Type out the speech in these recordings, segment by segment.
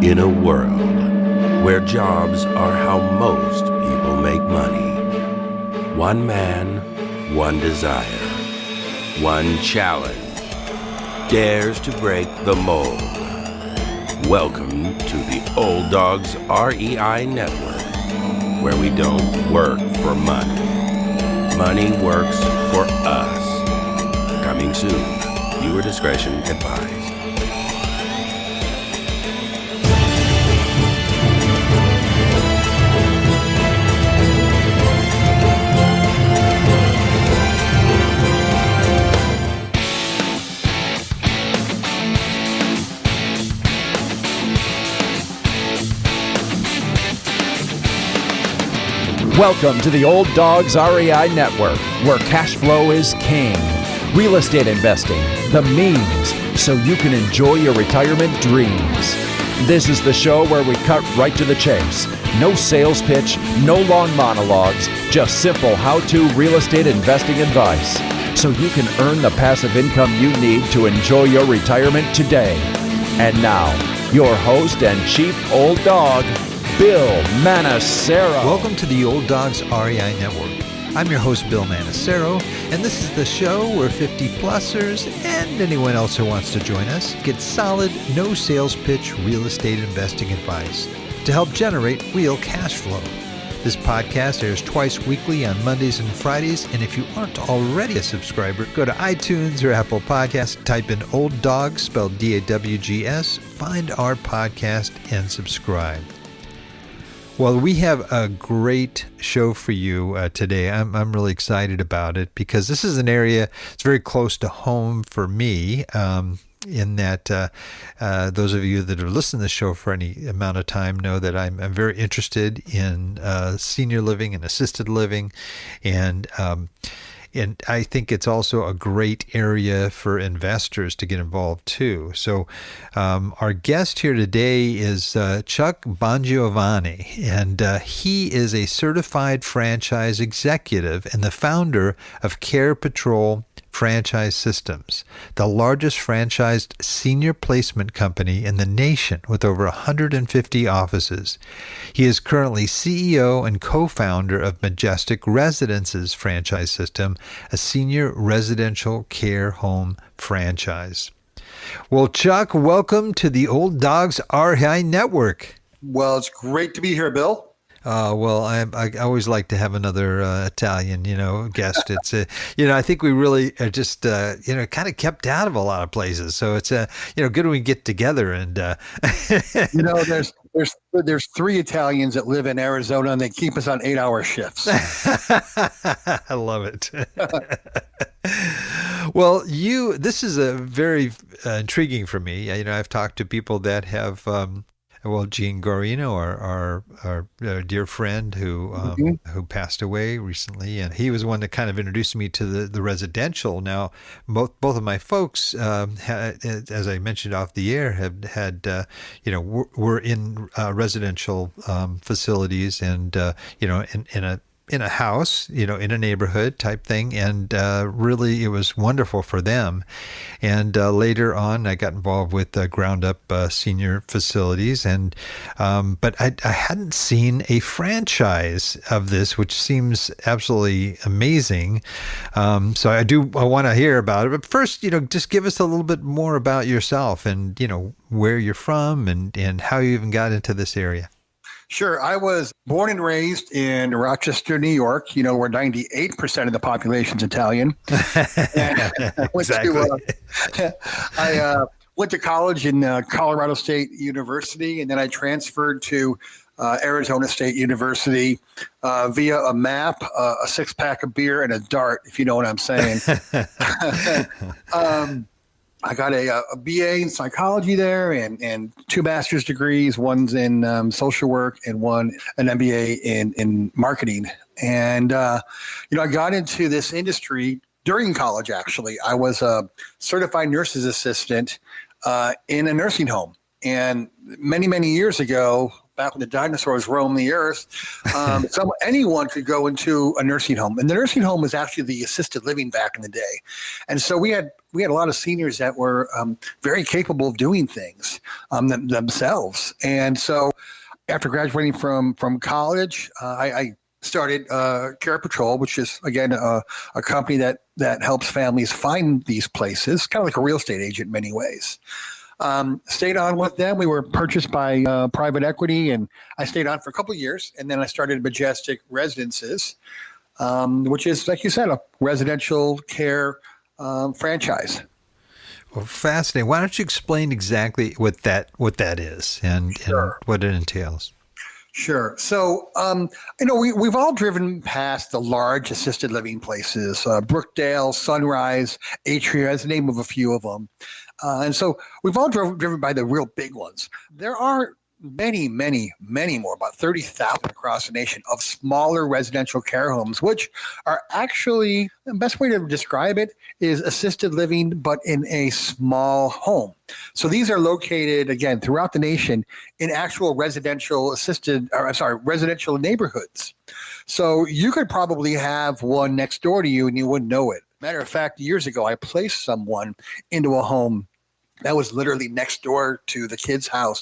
In a world where jobs are how most people make money, one man, one desire, one challenge dares to break the mold. Welcome to the Old Dogs REI Network, where we don't work for money. Money works for us. Coming soon. Viewer discretion advised. Welcome to the Old Dogs REI Network, where cash flow is king. Real estate investing, the means, so you can enjoy your retirement dreams. This is the show where we cut right to the chase. No sales pitch, no long monologues, just simple how-to real estate investing advice, so you can earn the passive income you need to enjoy your retirement today. And now, your host and chief old dog, Bill Manacero. Welcome to the Old Dogs REI Network. I'm your host, Bill Manacero, and this is the show where 50-plussers and anyone else who wants to join us get solid, no sales pitch real estate investing advice to help generate real cash flow. This podcast airs twice weekly on Mondays and Fridays, and if you aren't already a subscriber, go to iTunes or Apple Podcasts, type in Old Dogs, spelled D-A-W-G-S, find our podcast, and subscribe. Well, we have a great show for you today. I'm really excited about it because this is an area that's very close to home for me. In that those of you that have listened to the show for any amount of time know that I'm very interested in senior living and assisted living, and I think it's also a great area for investors to get involved too. So our guest here today is Chuck Bongiovanni, and he is a certified franchise executive and the founder of Care Patrol Franchise Systems, the largest franchised senior placement company in the nation with over 150 offices. He is currently CEO and co-founder of Majestic Residences franchise system, a senior residential care home franchise. Well, Chuck, welcome to the Old Dogs REI Network. Well, it's great to be here, Bill. Well, I always like to have another Italian, guest. It's, I think we really are just, kind of kept out of a lot of places. So it's, good when we get together and, There's three Italians that live in Arizona and they keep us on 8-hour shifts. I love it. Well, this is a very intriguing for me. I've talked to people that have, Gene Guarino, our dear friend who passed away recently, and he was one that kind of introduced me to the residential. Now, both of my folks, as I mentioned off the air, were in residential facilities, and in a house, in a neighborhood type thing. And really, it was wonderful for them. And later on, I got involved with ground up senior facilities. But I hadn't seen a franchise of this, which seems absolutely amazing. So I want to hear about it. But first, just give us a little bit more about yourself and, where you're from and how you even got into this area. Sure. I was born and raised in Rochester, New York, where 98% of the population's Italian. Exactly. I went to college in Colorado State University, and then I transferred to Arizona State University via a map, a six-pack of beer, and a dart, if you know what I'm saying. I got a BA in psychology there and two master's degrees. One's in social work and an MBA in marketing. And, I got into this industry during college, actually. I was a certified nurse's assistant in a nursing home. And many, many years ago, back when the dinosaurs roamed the earth, anyone could go into a nursing home. And the nursing home was actually the assisted living back in the day. And so we had a lot of seniors that were very capable of doing things themselves. And so after graduating from college, I started Care Patrol, which is, again, a company that helps families find these places, kind of like a real estate agent in many ways. Stayed on with them. We were purchased by private equity, and I stayed on for a couple of years. And then I started Majestic Residences, which is, like you said, a residential care franchise. Well, fascinating. Why don't you explain exactly what that is and what it entails? Sure. So, we've all driven past the large assisted living places, Brookdale, Sunrise, Atria, is the name of a few of them. And so we've all driven by the real big ones. There are many, many, many more, about 30,000 across the nation, of smaller residential care homes, which are actually, the best way to describe it is assisted living, but in a small home. So these are located, again, throughout the nation in actual residential neighborhoods. So you could probably have one next door to you and you wouldn't know it. Matter of fact, years ago, I placed someone into a home that was literally next door to the kids' home.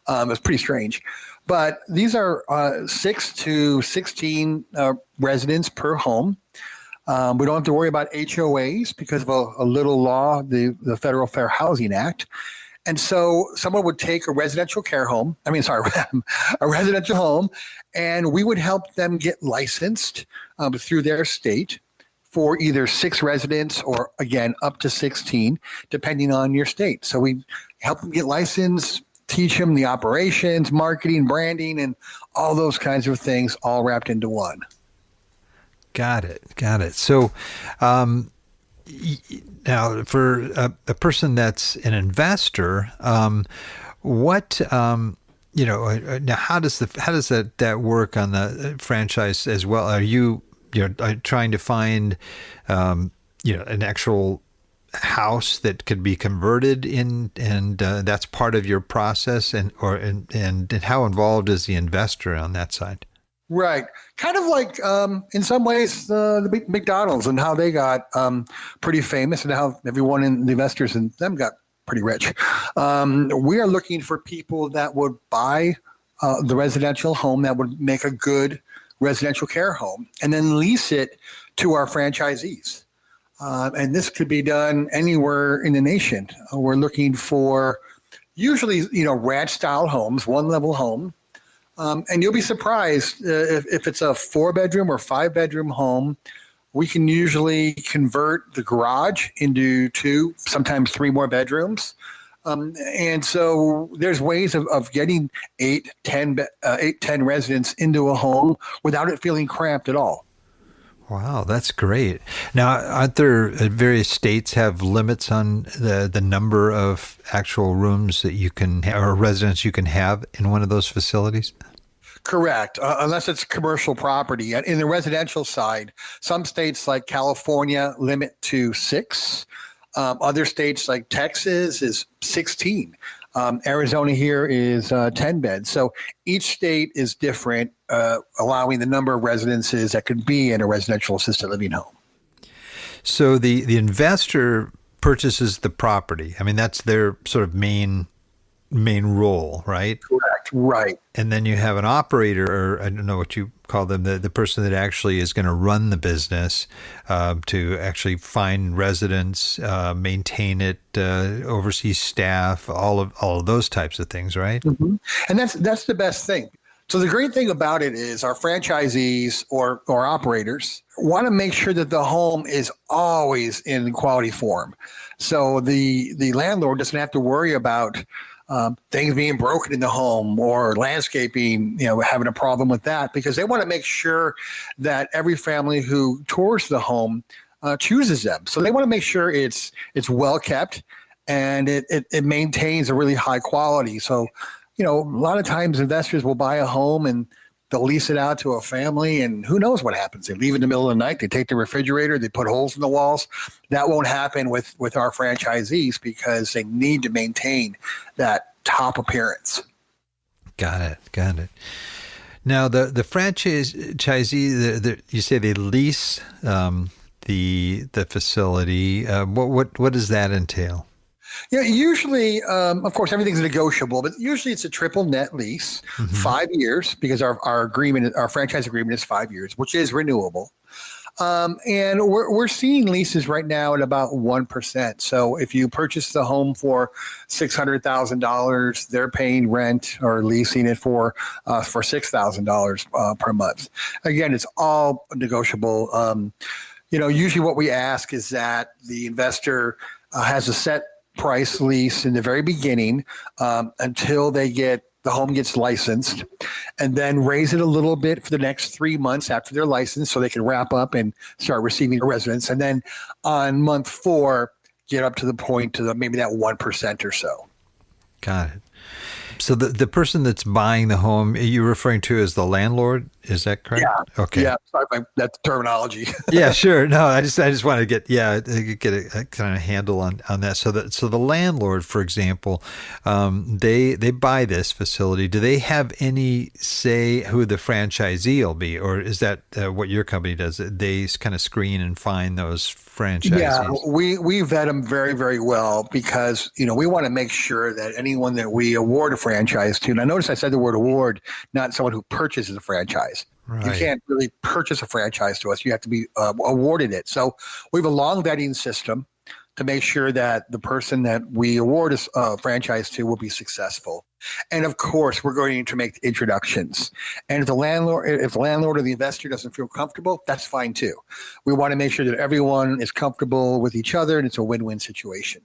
It was pretty strange. But these are 6 to 16 residents per home. We don't have to worry about HOAs because of a little law, the Federal Fair Housing Act. And so someone would take a residential home, and we would help them get licensed through their state for either 6 residents or, again, up to 16, depending on your state. So we help them get licensed, teach them the operations, marketing, branding, and all those kinds of things all wrapped into one. Got it. So now for a person that's an investor, now how does that work on the franchise as well? Are you trying to find, an actual house that could be converted in, and that's part of your process, and how involved is the investor on that side? Right. Kind of like, in some ways, the big McDonald's and how they got pretty famous and how everyone in the investors in them got pretty rich. We are looking for people that would buy the residential home that would make a good residential care home and then lease it to our franchisees. And this could be done anywhere in the nation. We're looking for usually, ranch style homes, 1-level home. And you'll be surprised if it's a 4-bedroom or 5-bedroom home, we can usually convert the garage into 2, sometimes 3 more bedrooms. And so there's ways of getting 8, 10 residents into a home without it feeling cramped at all. Wow, that's great. Now, aren't there various states have limits on the number of actual rooms that you can or residents you can have in one of those facilities? Correct, unless it's commercial property. In the residential side, some states like California limit to 6. Other states like Texas is 16. Arizona here is 10 beds. So each state is different, allowing the number of residences that could be in a residential assisted living home. So the investor purchases the property. I mean, that's their sort of main role, right? Correct. Right. And then you have an operator, or I don't know what you call them, the person that actually is going to run the business, to actually find residents, maintain it, oversee staff, all of those types of things, right? Mm-hmm. And that's the best thing. So the great thing about it is our franchisees or operators want to make sure that the home is always in quality form. So the landlord doesn't have to worry about things being broken in the home or landscaping, having a problem with that, because they want to make sure that every family who tours the home chooses them. So they want to make sure it's well kept and it maintains a really high quality. So, a lot of times investors will buy a home and they'll lease it out to a family, and who knows what happens. They leave in the middle of the night, they take the refrigerator, they put holes in the walls. That won't happen with our franchisees because they need to maintain that top appearance. Got it. Got it. Now, the franchisee, you say they lease the facility. What does that entail? Yeah, usually, of course, everything's negotiable, but usually it's a triple net lease, 5 years, because our franchise agreement is 5 years, which is renewable. And we're seeing leases right now at about 1%. So if you purchase the home for $600,000, they're paying rent or leasing it for $6,000 per month. Again, it's all negotiable. Usually what we ask is that the investor has a set price lease in the very beginning until the home gets licensed, and then raise it a little bit for the next 3 months after they're licensed so they can wrap up and start receiving a residence. And then on month 4, get up to the point to maybe that 1% or so. Got it. So the person that's buying the home, you're referring to as the landlord, is that correct? Yeah. Okay. Yeah. Sorry, that's terminology. Yeah, sure. No, I just want to get a kind of handle on that. So the landlord, for example, they buy this facility. Do they have any say who the franchisee will be, or is that what your company does? They kind of screen and find those franchisees. Yeah, we vet them very, very well because we want to make sure that anyone that we award a franchise to. And I notice I said the word award, not someone who purchases a franchise. Right. You can't really purchase a franchise to us. You have to be awarded it. So we have a long vetting system to make sure that the person that we award a franchise to will be successful. And of course, we're going to make introductions. And if the landlord or the investor doesn't feel comfortable, that's fine too. We want to make sure that everyone is comfortable with each other and it's a win-win situation.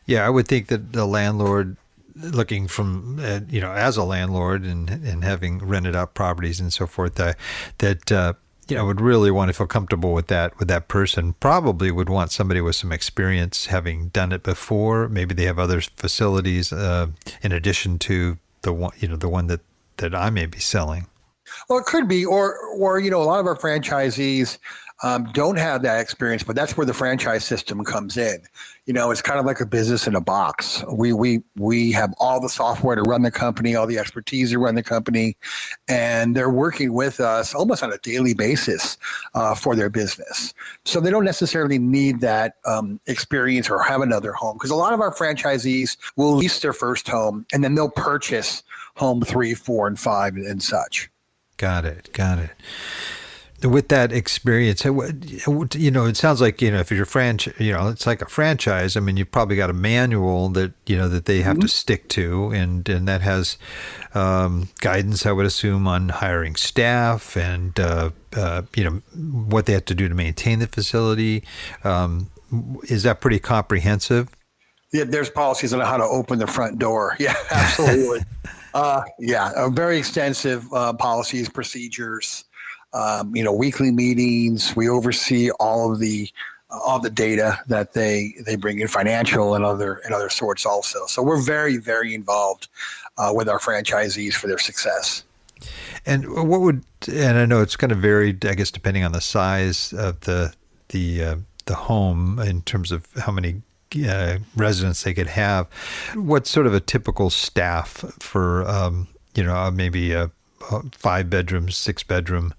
Yeah, I would think that the landlord, looking from as a landlord and having rented out properties and so forth, that would really want to feel comfortable with that person. Probably would want somebody with some experience, having done it before. Maybe they have other facilities in addition to the one that I may be selling. Well, it could be, or a lot of our franchisees don't have that experience, but that's where the franchise system comes in. It's kind of like a business in a box. We have all the software to run the company, all the expertise to run the company, and they're working with us almost on a daily basis for their business. So they don't necessarily need that experience or have another home, because a lot of our franchisees will lease their first home and then they'll purchase home 3, 4, and 5 and such. Got it. With that experience, it sounds like, if you're it's like a franchise. I mean, you've probably got a manual that, that they have to stick to, and that has guidance, I would assume, on hiring staff and, what they have to do to maintain the facility. Is that pretty comprehensive? Yeah, there's policies on how to open the front door. Yeah, absolutely. Very extensive policies, procedures. Weekly meetings. We oversee all the data that they bring in, financial and other sorts also. So we're very, very involved with our franchisees for their success. And I know it's kind of varied, I guess, depending on the size of the home in terms of how many residents they could have. What's sort of a typical staff for maybe a 5-bedroom, 6-bedroom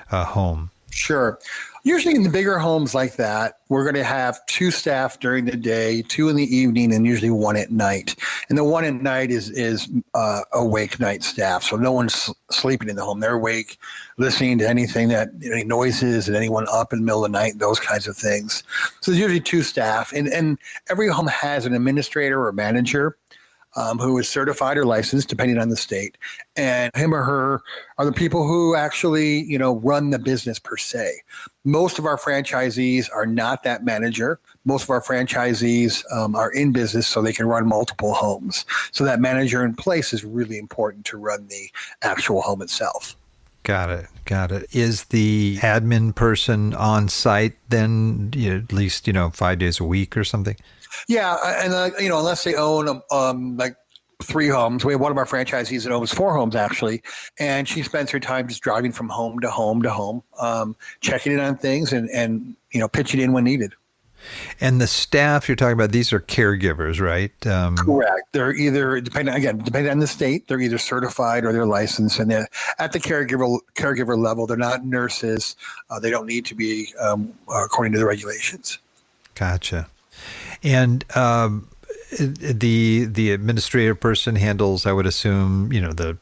home? Sure. Usually in the bigger homes like that, we're going to have 2 staff during the day, 2 in the evening, and usually 1 at night. And the 1 at night is awake night staff. So no one's sleeping in the home. They're awake, listening to anything any noises and anyone up in the middle of the night, those kinds of things. So there's usually 2 staff. And every home has an administrator or manager who is certified or licensed, depending on the state. And him or her are the people who actually, run the business per se. Most of our franchisees are not that manager. Most of our franchisees are in business so they can run multiple homes. So that manager in place is really important to run the actual home itself. Got it. Is the admin person on site then at least, 5 days a week or something? Yeah, and unless they own like 3 homes, we have one of our franchisees that owns 4 homes actually, and she spends her time just driving from home to home to home, checking in on things and pitching in when needed. And the staff you're talking about, these are caregivers, right? Correct. They're either depending on the state, they're either certified or they're licensed, and they're at the caregiver level. They're not nurses. They don't need to be according to the regulations. Gotcha. And the administrative person handles, I would assume, the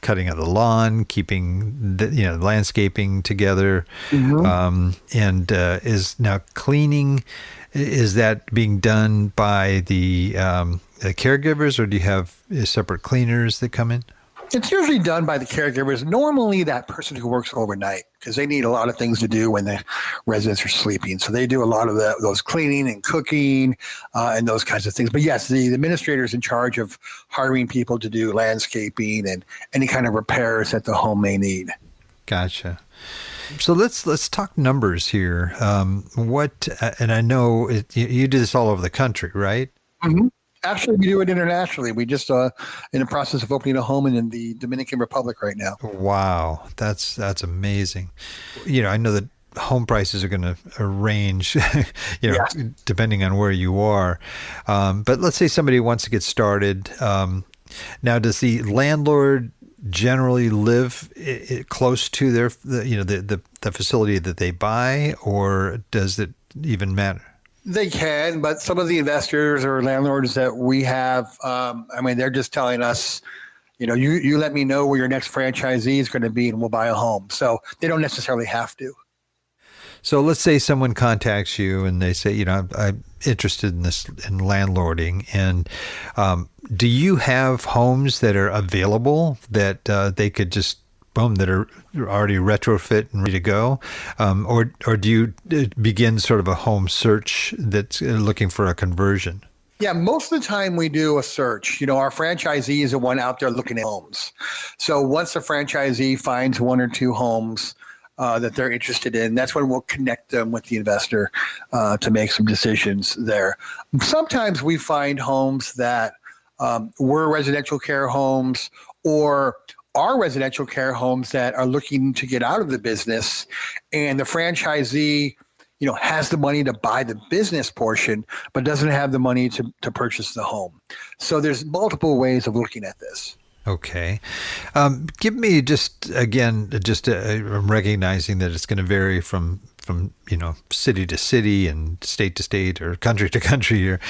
cutting of the lawn, keeping the landscaping together, and is now cleaning. Is that being done by the caregivers, or do you have separate cleaners that come in? It's usually done by the caregivers. Normally, that person who works overnight, because they need a lot of things to do when the residents are sleeping. So they do a lot of those cleaning and cooking and those kinds of things. But yes, the administrator is in charge of hiring people to do landscaping and any kind of repairs that the home may need. Gotcha. So let's talk numbers here. And I know you do this all over the country, right? Mm-hmm. Actually, we do it internationally. We just in the process of opening a home in the Dominican Republic right now. Wow, that's amazing. I know that home prices are going to range, Yes. depending on where you are. But let's say somebody wants to get started. Now, does the landlord generally live close to the facility that they buy, or does it even matter? They can, but some of the investors or landlords that we have, they're just telling us, you let me know where your next franchisee is going to be and we'll buy a home. So they don't necessarily have to. So let's say someone contacts you and they say, I'm interested in this, in landlording. And do you have homes that are available that they could just that are already retrofit and ready to go? Or do you begin sort of a home search that's looking for a conversion? Yeah, most of the time we do a search. Our franchisee is the one out there looking at homes. So once a franchisee finds one or two homes that they're interested in, that's when we'll connect them with the investor to make some decisions there. Sometimes we find homes that were residential care homes or are residential care homes that are looking to get out of the business, and the franchisee, has the money to buy the business portion, but doesn't have the money to purchase the home. So there's multiple ways of looking at this. Okay. Give me I'm recognizing that it's going to vary from city to city and state to state or country to country here.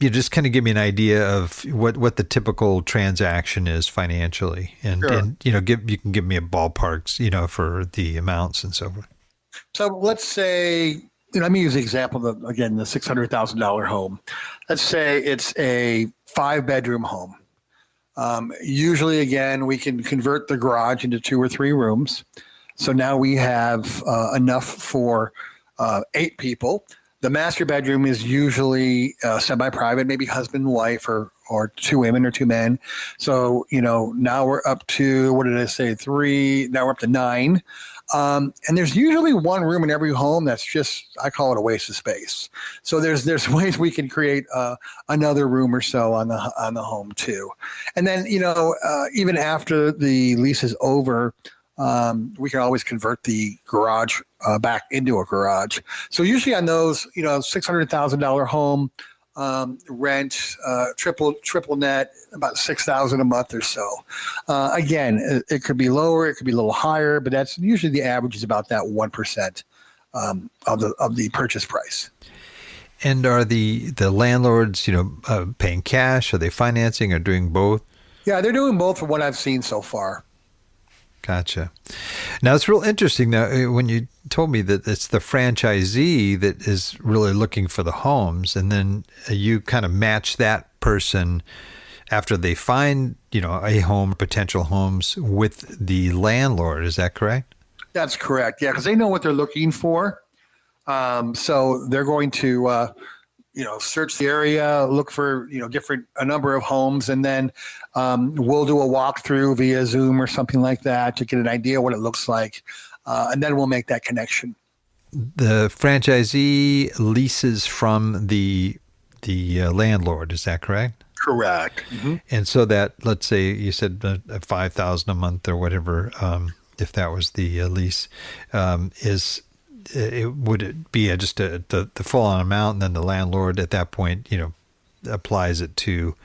You just kind of give me an idea of what the typical transaction is financially, and, Sure. and you can give me a ballpark, for the amounts and so forth. So let's say, let me use the example of, again, the $600,000 home. Let's say it's a 5-bedroom home. Usually, again, we can convert the garage into 2 or 3 rooms. So now we have enough for 8 people. The master bedroom is usually semi-private, maybe husband and wife or 2 women or 2 men. So, now we're up to, 3? Now we're up to 9. And there's usually 1 room in every home that's just, I call it a waste of space. So there's ways we can create another room or so on the home too. And then, even after the lease is over, we can always convert the garage back into a garage. So usually on those, $600,000 home rent, triple net, about $6,000 a month or so. Again, it could be lower, it could be a little higher, but that's usually the average is about that 1% of the purchase price. And are the landlords, paying cash? Are they financing or doing both? Yeah, they're doing both from what I've seen so far. Gotcha. Now, it's real interesting. Now, when you told me that it's the franchisee that is really looking for the homes, and then you kind of match that person after they find, a home, potential homes with the landlord. Is that correct? That's correct. Yeah, because they know what they're looking for. So they're going to search the area, look for, a number of homes, and then we'll do a walkthrough via Zoom or something like that to get an idea what it looks like. And then we'll make that connection. The franchisee leases from the landlord, is that correct? Correct. Mm-hmm. And so that, let's say you said $5,000 a month or whatever, if that was the lease, is would it be just the full on amount, and then the landlord at that point, applies it to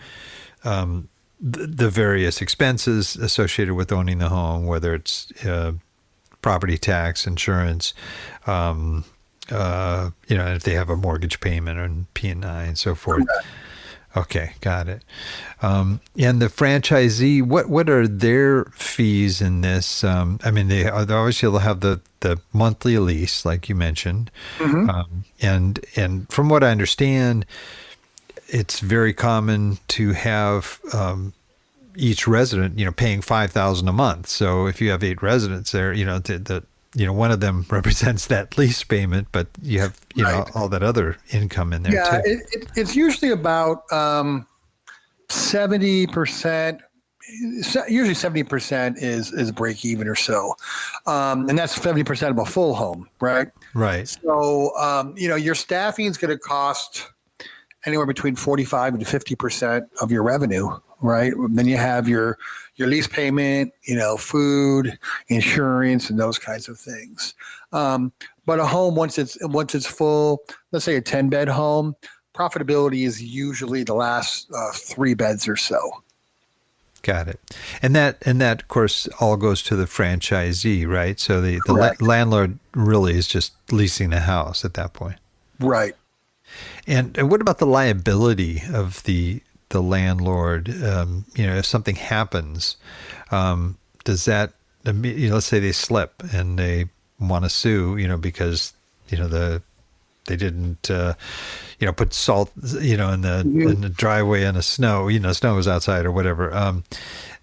the various expenses associated with owning the home, whether it's property tax, insurance, if they have a mortgage payment and P&I and so forth. Correct. Okay, got it. And the franchisee, what are their fees in this? They obviously they'll have the monthly lease, like you mentioned, and from what I understand, it's very common to have each resident, paying $5,000 a month. So if you have 8 residents there, one of them represents that lease payment, but you have, Right. all that other income in there too. It's usually about 70%. Usually 70% is break even or so, and that's 70% of a full home, right? Right. So your staffing is going to cost anywhere between 45 and 50% of your revenue, right? Then you have your lease payment, food, insurance, and those kinds of things. But a home, once it's full, let's say a 10-bed home, profitability is usually the last 3 beds or so. Got it. And that of course all goes to the franchisee, right? So the landlord really is just leasing the house at that point. Right. And what about the liability of the landlord? If something happens, does that, let's say they slip and they want to sue, because they didn't put salt in the driveway in the snow, snow was outside or whatever.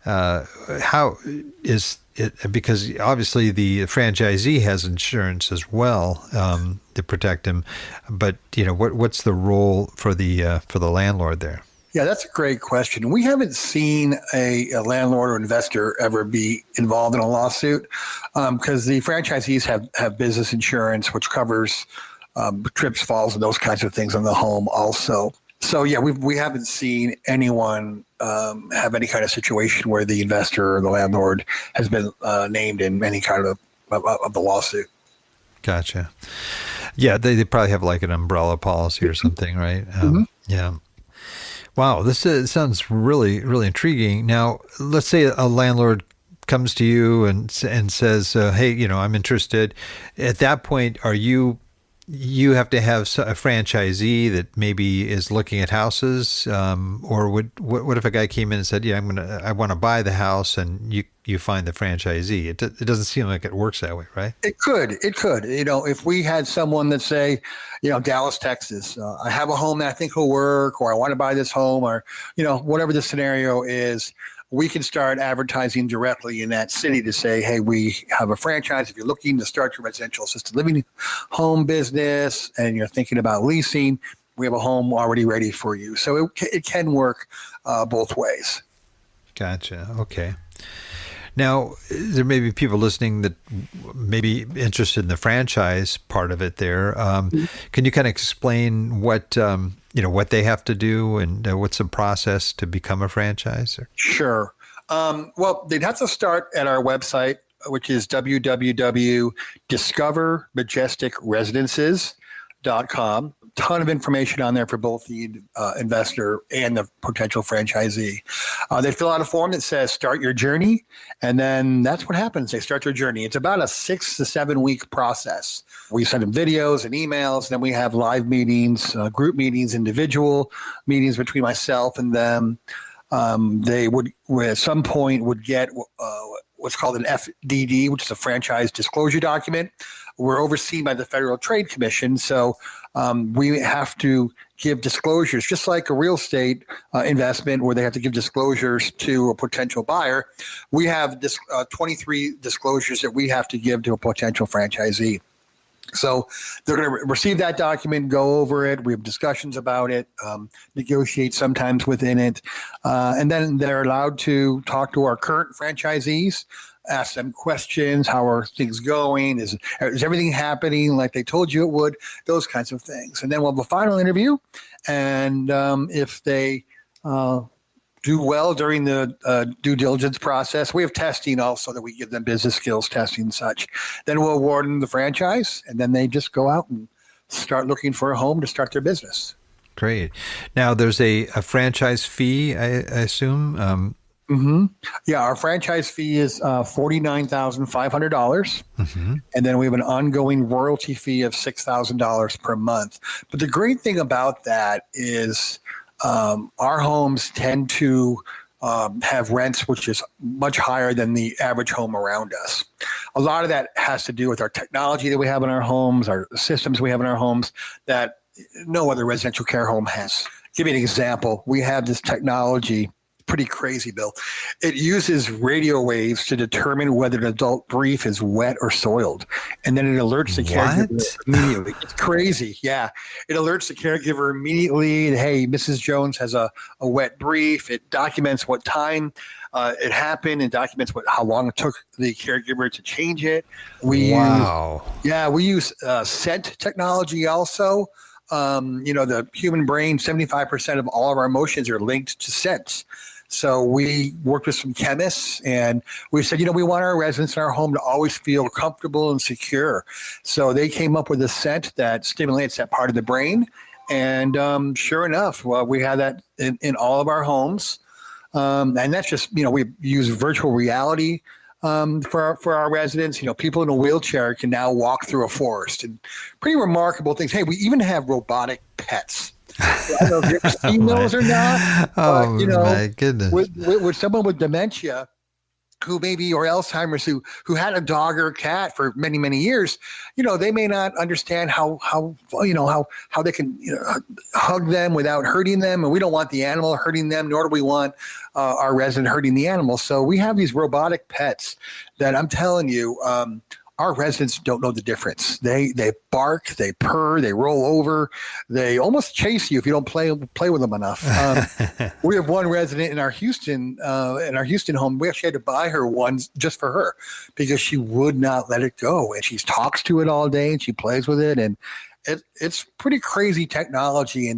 How is it? Because obviously the franchisee has insurance as well to protect him, but what's the role for the landlord there? Yeah, that's a great question. We haven't seen a landlord or investor ever be involved in a lawsuit because the franchisees have business insurance, which covers trips, falls, and those kinds of things on the home also. So yeah, we haven't seen anyone have any kind of situation where the investor or the landlord has been named in any kind of the lawsuit. Gotcha. Yeah, they probably have like an umbrella policy or something, right? Yeah. Wow, this sounds really, really intriguing. Now, let's say a landlord comes to you and says, "Hey, I'm interested." At that point, you have to have a franchisee that maybe is looking at houses, or what if a guy came in and said, "Yeah, I want to buy the house," and you find the franchisee? It doesn't seem like it works that way, right? It could. If we had someone that say, Dallas, Texas, I have a home that I think will work, or I want to buy this home, or whatever the scenario is, we can start advertising directly in that city to say, hey, we have a franchise. If you're looking to start your residential assisted living home business and you're thinking about leasing, we have a home already ready for you. So it can work both ways. Gotcha. Okay. Now, there may be people listening that may be interested in the franchise part of it there. Can you kind of explain what they have to do and what's the process to become a franchisor? Sure. Well, they'd have to start at our website, which is www.discovermajesticresidences.com. Ton of information on there for both the investor and the potential franchisee. They fill out a form that says start your journey, and then that's what happens. They start their journey. It's about a 6 to 7 week process. We send them videos and emails, and then we have live meetings, group meetings, individual meetings between myself and them. They would at some point would get what's called an FDD, which is a franchise disclosure document. We're overseen by the Federal Trade Commission, so we have to give disclosures, just like a real estate investment where they have to give disclosures to a potential buyer. We have 23 disclosures that we have to give to a potential franchisee. So they're going to receive that document, go over it. We have discussions about it, negotiate sometimes within it. And then they're allowed to talk to our current franchisees, ask them questions. How are things going? Is everything happening like they told you it would? Those kinds of things. And then we'll have a final interview. And if they do well during the due diligence process. We have testing also that we give them, business skills testing and such. Then we'll award them the franchise, and then they just go out and start looking for a home to start their business. Great. Now, there's a franchise fee, I assume. Yeah, our franchise fee is $49,500, and then we have an ongoing royalty fee of $6,000 per month. But the great thing about that is our homes tend to have rents which is much higher than the average home around us. A lot of that has to do with our technology that we have in our homes, our systems we have in our homes that no other residential care home has. Give you an example. We have this technology, pretty crazy, Bill. It uses radio waves to determine whether an adult brief is wet or soiled. And then it alerts the caregiver immediately. It's crazy. Yeah. It alerts the caregiver immediately. Hey, Mrs. Jones has a wet brief. It documents what time it happened and documents how long it took the caregiver to change it. We use scent technology also. The human brain, 75% of all of our emotions are linked to scents. So we worked with some chemists and we said, we want our residents in our home to always feel comfortable and secure. So they came up with a scent that stimulates that part of the brain. And sure enough, we have that in all of our homes. And that's just, we use virtual reality for our residents. People in a wheelchair can now walk through a forest and pretty remarkable things. Hey, we even have robotic pets. I don't know if you've ever seen those or not. Oh, my goodness. With someone with dementia who maybe, or Alzheimer's, who had a dog or a cat for many, many years, they may not understand how they can hug them without hurting them. And we don't want the animal hurting them, nor do we want our resident hurting the animal. So we have these robotic pets that I'm telling you, our residents don't know the difference. They bark, they purr, they roll over, they almost chase you if you don't play with them enough. We have one resident in our Houston home. We actually had to buy her one just for her because she would not let it go, and she talks to it all day and she plays with it, and it's pretty crazy technology.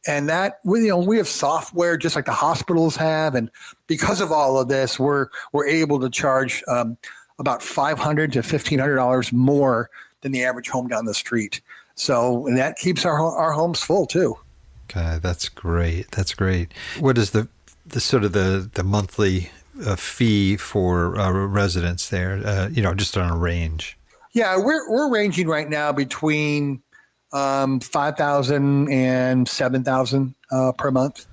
And that we have software just like the hospitals have, and because of all of this, we're able to charge about $500 to $1,500 more than the average home down the street. So, and that keeps our homes full too. Okay, that's great. That's great. What is the sort of the monthly fee for residents there? Just on a range. Yeah, we're ranging right now between $5,000 and $7,000 per month.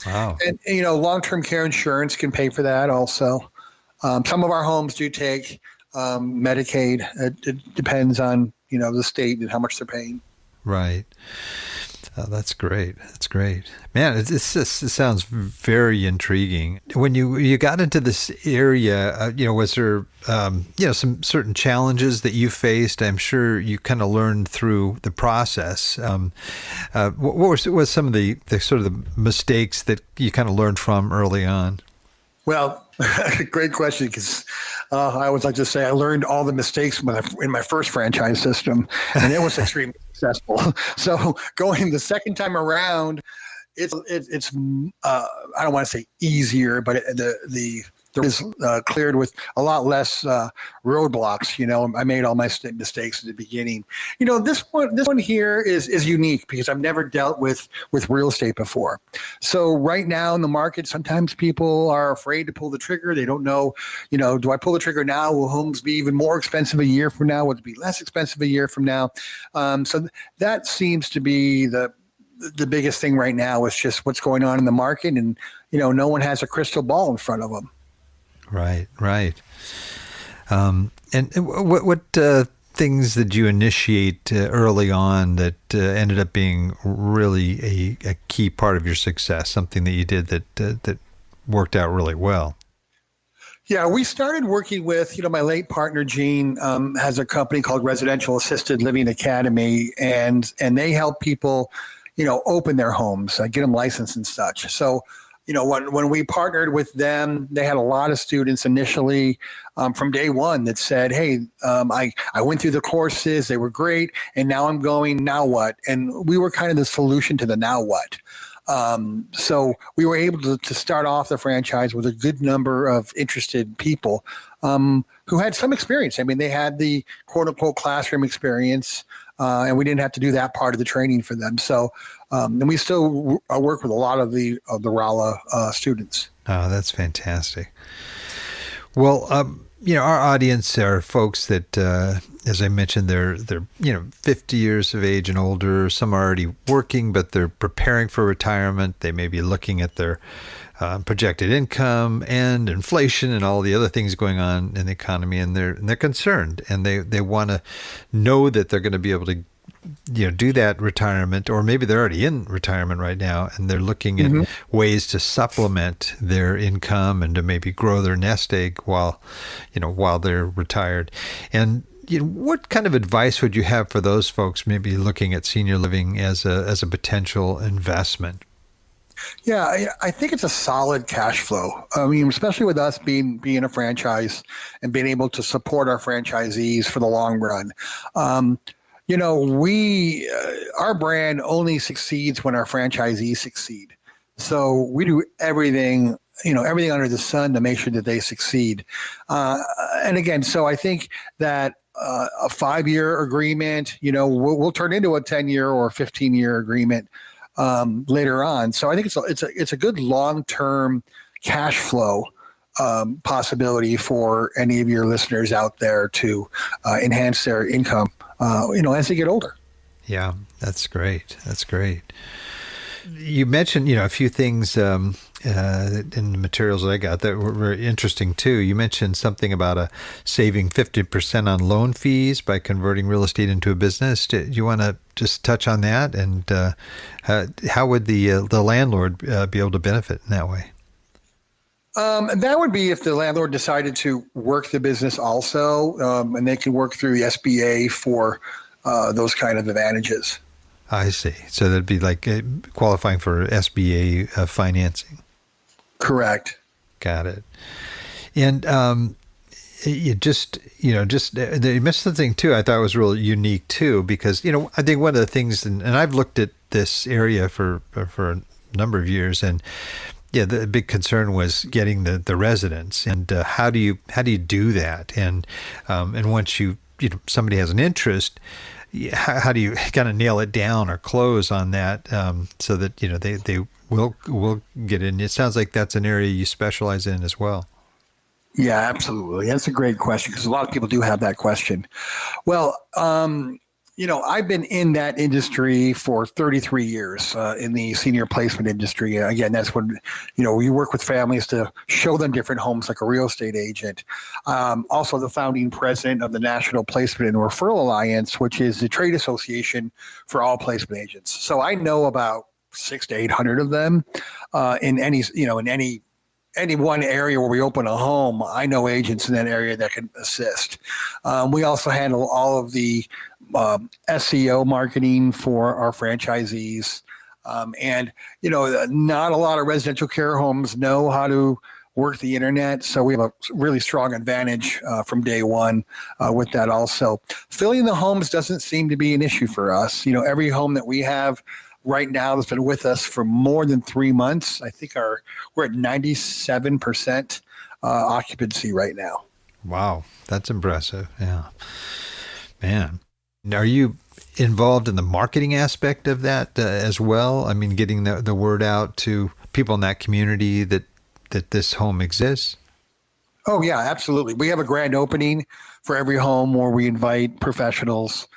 Wow. And long-term care insurance can pay for that also. Some of our homes do take Medicaid. It depends on, the state and how much they're paying. Right. Oh, that's great. That's great. Man, it sounds very intriguing. When you got into this area, was there, some certain challenges that you faced? I'm sure you kind of learned through the process. What was some of the sort of the mistakes that you kind of learned from early on? Well, great question, because I always like to say I learned all the mistakes in my first franchise system, and it was extremely successful. So going the second time around, it's I don't want to say easier, but the is cleared with a lot less roadblocks. I made all my mistakes at the beginning. This one here is unique because I've never dealt with real estate before. So right now in the market, sometimes people are afraid to pull the trigger. They don't know, do I pull the trigger now? Will homes be even more expensive a year from now? Will it be less expensive a year from now? So that seems to be the biggest thing right now is just what's going on in the market. And, no one has a crystal ball in front of them. Right. And what things did you initiate early on that ended up being really a key part of your success? Something that you did that worked out really well? Yeah, we started working with, my late partner, Gene, has a company called Residential Assisted Living Academy, and they help people, open their homes, get them licensed and such. So, when we partnered with them, they had a lot of students initially from day one that said, hey, I went through the courses, they were great, and now I'm going, now what? And we were kind of the solution to the now what. So we were able to start off the franchise with a good number of interested people who had some experience. I mean, they had the quote unquote classroom experience, and we didn't have to do that part of the training for them. So, and we still work with a lot of the Rolla students. Oh, that's fantastic. Well, our audience are folks that, as I mentioned, they're 50 years of age and older. Some are already working, but they're preparing for retirement. They may be looking at their projected income and inflation and all the other things going on in the economy, and they're concerned, and they want to know that they're going to be able to do that retirement, or maybe they're already in retirement right now and they're looking at ways to supplement their income and to maybe grow their nest egg while they're retired. And what kind of advice would you have for those folks maybe looking at senior living as a potential investment? Yeah, I think it's a solid cash flow. I mean, especially with us being a franchise and being able to support our franchisees for the long run. Our brand only succeeds when our franchisees succeed. So we do everything under the sun to make sure that they succeed. And again, so I think that a 5-year agreement, we'll turn into a 10-year or 15-year agreement later on. So I think it's a good long-term cash flow possibility for any of your listeners out there to enhance their income, as they get older. Yeah, that's great. That's great. You mentioned, a few things in the materials that I got that were very interesting too. You mentioned something about saving 50% on loan fees by converting real estate into a business. Do you want to just touch on that? And how would the landlord be able to benefit in that way? That would be if the landlord decided to work the business also, and they can work through the SBA for those kind of advantages. I see. So that'd be like qualifying for SBA financing. Correct. Got it. And you mentioned something too I thought was really unique too, because I think one of the things, and I've looked at this area for a number of years, and the big concern was getting the residents, and how do you do that, and once somebody has an interest, how do you kind of nail it down or close on that, so that they will get in? It sounds like that's an area you specialize in as well. Yeah, absolutely. That's a great question, because a lot of people do have that question. Well, I've been in that industry for 33 years, in the senior placement industry. Again, that's when, we work with families to show them different homes like a real estate agent. Also the founding president of the National Placement and Referral Alliance, which is the trade association for all placement agents. So I know about 600 to 800 of them, in any one area where we open a home. I know agents in that area that can assist. We also handle all of the SEO marketing for our franchisees. And not a lot of residential care homes know how to work the internet. So we have a really strong advantage from day one with that also. Filling the homes doesn't seem to be an issue for us. Every home that we have right now that's been with us for more than 3 months, I think we're at 97% occupancy right now. Wow, that's impressive. Yeah, man. Are you involved in the marketing aspect of that as well? I mean, getting the word out to people in that community that this home exists? Oh yeah, absolutely. We have a grand opening for every home where we invite professionals.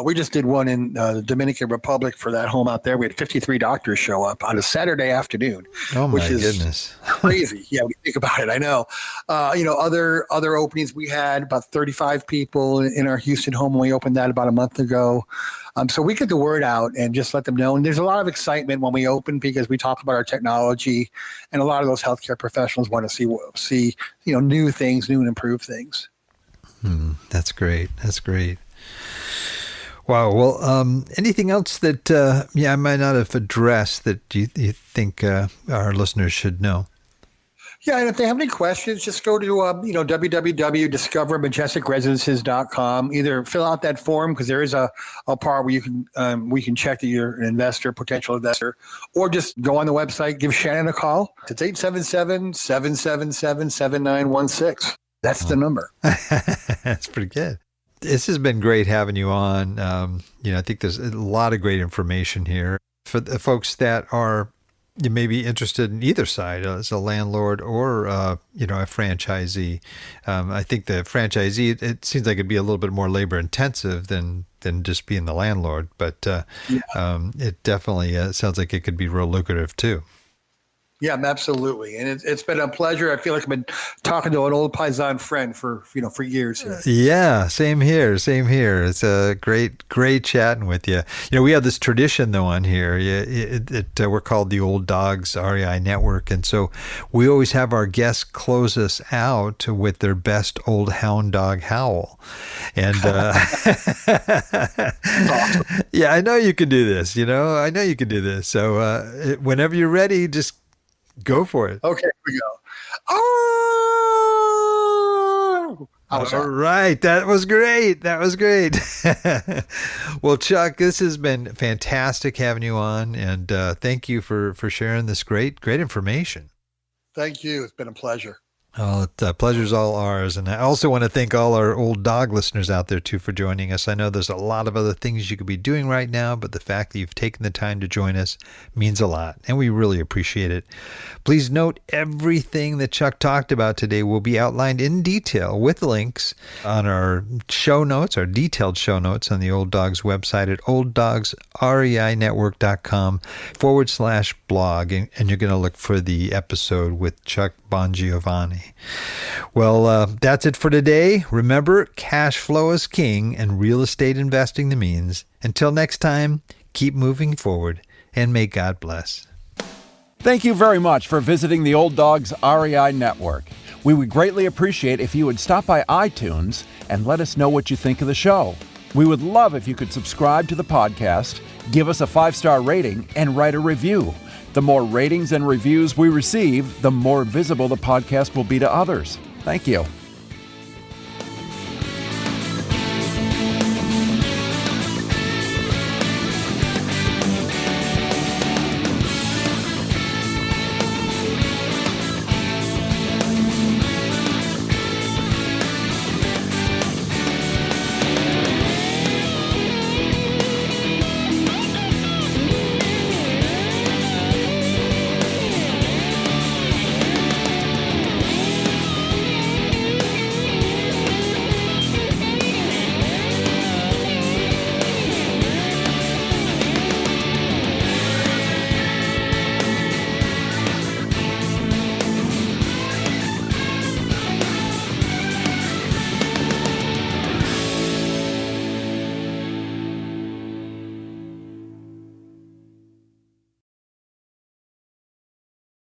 We just did one in the Dominican Republic for that home out there. We had 53 doctors show up on a Saturday afternoon. Oh my which is goodness. Crazy. Yeah, when you think about it, I know. Other openings, we had about 35 people in our Houston home when we opened that about a month ago. So we get the word out and just let them know. And there's a lot of excitement when we open, because we talk about our technology, and a lot of those healthcare professionals want to see new things, new and improved things. That's great. That's great. Wow. Well, anything else that I might not have addressed that you think our listeners should know? Yeah, and if they have any questions, just go to www.discovermajesticresidences.com. Either fill out that form because there is a part where you can we can check that you're an investor, potential investor, or just go on the website, give Shannon a call. It's 877-777-7916. That's the number. That's pretty good. This has been great having you on. I think there's a lot of great information here for the folks that are you may be interested in either side as a landlord or, a franchisee. I think the franchisee, it seems like it'd be a little bit more labor intensive than just being the landlord, but it definitely sounds like it could be real lucrative too. Yeah, absolutely. And it's been a pleasure. I feel like I've been talking to an old Paisan friend for years. Yeah, same here. It's a great chatting with you. We have this tradition though on here. We're called the Old Dogs REI Network. And so we always have our guests close us out with their best old hound dog howl. And Awesome. Yeah, I know you can do this. I know you can do this. So whenever you're ready, just go for it. Okay, here we go. Oh! All right. That was great. Well, Chuck, this has been fantastic having you on. And thank you for sharing this great information. Thank you. It's been a pleasure. Oh, the pleasure's all ours. And I also want to thank all our old dog listeners out there, too, for joining us. I know there's a lot of other things you could be doing right now, but the fact that you've taken the time to join us means a lot, and we really appreciate it. Please note everything that Chuck talked about today will be outlined in detail with links on our show notes, our detailed show notes on the Old Dogs website at olddogsreinetwork.com/blog, and you're going to look for the episode with Chuck Bongiovanni. Well, that's it for today. Remember, cash flow is king and real estate investing the means. Until next time, keep moving forward and may God bless. Thank you very much for visiting the Old Dogs REI Network. We would greatly appreciate if you would stop by iTunes and let us know what you think of the show. We would love if you could subscribe to the podcast, give us a 5-star rating, and write a review. The more ratings and reviews we receive, the more visible the podcast will be to others. Thank you.